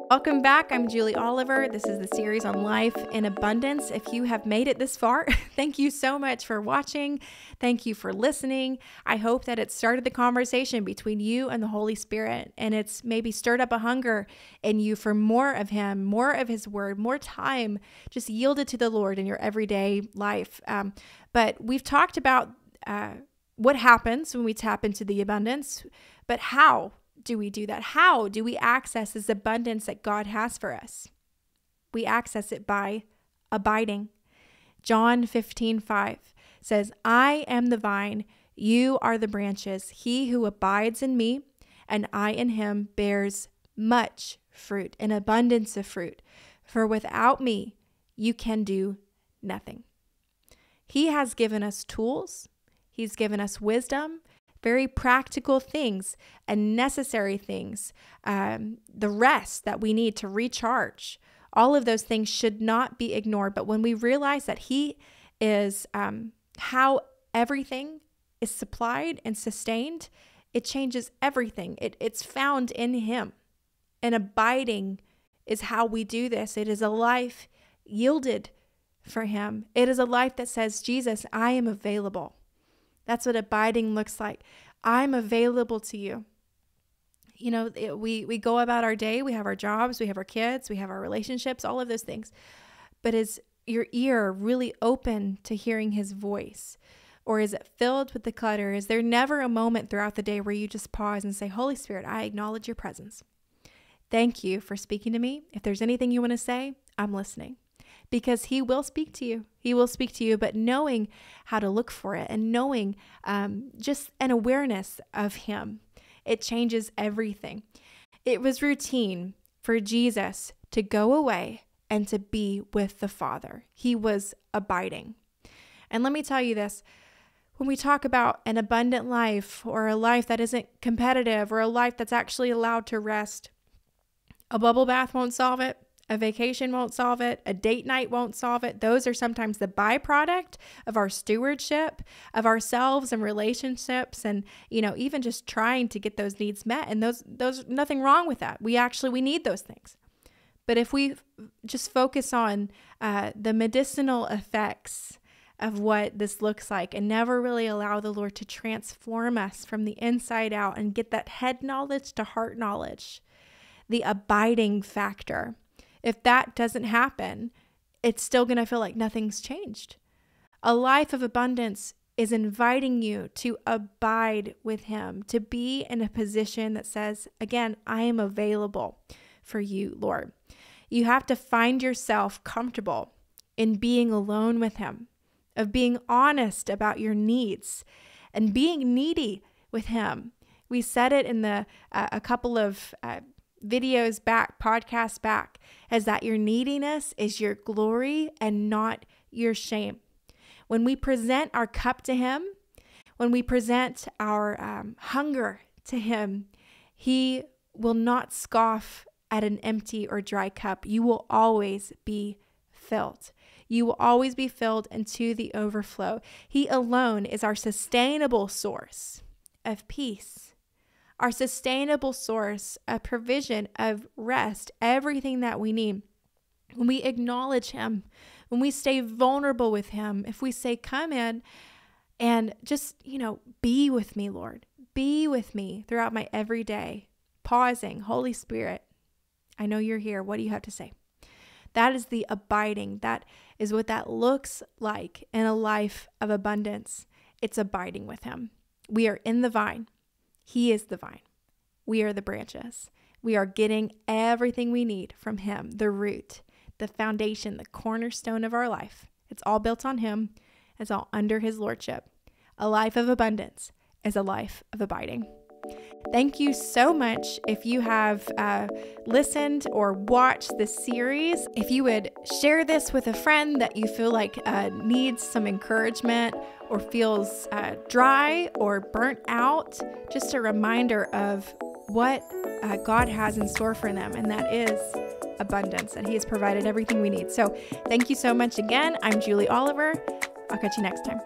Welcome back. I'm Julie Oliver. This is the series on life in abundance. If you have made it this far, thank you so much for watching. Thank you for listening. I hope that it started the conversation between you and the Holy Spirit, and it's maybe stirred up a hunger in you for more of Him, more of His Word, more time just yielded to the Lord in your everyday life. But we've talked about what happens when we tap into the abundance, but how do we do that? How do we access this abundance that God has for us? We access it by abiding. John 15:5 says, I am the vine, you are the branches. He who abides in me and I in him bears much fruit, an abundance of fruit. For without me, you can do nothing. He has given us tools. He's given us wisdom, very practical things and necessary things, the rest that we need to recharge. All of those things should not be ignored. But when we realize that He is how everything is supplied and sustained, it changes everything. It's found in Him. And abiding is how we do this. It is a life yielded for Him. It is a life that says, Jesus, I am available. That's what abiding looks like. I'm available to you. You know, we go about our day. We have our jobs. We have our kids. We have our relationships, all of those things. But is your ear really open to hearing His voice? Or is it filled with the clutter? Is there never a moment throughout the day where you just pause and say, Holy Spirit, I acknowledge your presence. Thank you for speaking to me. If there's anything you want to say, I'm listening. Because He will speak to you. He will speak to you, but knowing how to look for it and knowing just an awareness of Him, it changes everything. It was routine for Jesus to go away and to be with the Father. He was abiding. And let me tell you this, when we talk about an abundant life or a life that isn't competitive or a life that's actually allowed to rest, a bubble bath won't solve it. A vacation won't solve it. A date night won't solve it. Those are sometimes the byproduct of our stewardship of ourselves and relationships and, even just trying to get those needs met. And those nothing wrong with that. We need those things. But if we just focus on the medicinal effects of what this looks like and never really allow the Lord to transform us from the inside out and get that head knowledge to heart knowledge, the abiding factor, if that doesn't happen, it's still going to feel like nothing's changed. A life of abundance is inviting you to abide with Him, to be in a position that says, again, I am available for you, Lord. You have to find yourself comfortable in being alone with Him, of being honest about your needs and being needy with Him. We said it in a couple of videos back, podcasts back, is that your neediness is your glory and not your shame. When we present our cup to Him, when we present our hunger to Him, He will not scoff at an empty or dry cup. You will always be filled. You will always be filled into the overflow. He alone is our sustainable source of peace, our sustainable source of provision, of rest, everything that we need. When we acknowledge Him, when we stay vulnerable with Him, if we say, come in and just, be with me, Lord. Be with me throughout my everyday, pausing, Holy Spirit, I know you're here. What do you have to say? That is the abiding. That is what that looks like in a life of abundance. It's abiding with Him. We are in the vine. He is the vine. We are the branches. We are getting everything we need from Him, the root, the foundation, the cornerstone of our life. It's all built on Him. It's all under His lordship. A life of abundance is a life of abiding. Thank you so much. If you have listened or watched this series, if you would share this with a friend that you feel like needs some encouragement or feels dry or burnt out, just a reminder of what God has in store for them, and that is abundance, and He has provided everything we need. So thank you so much again. I'm Julie Oliver. I'll catch you next time.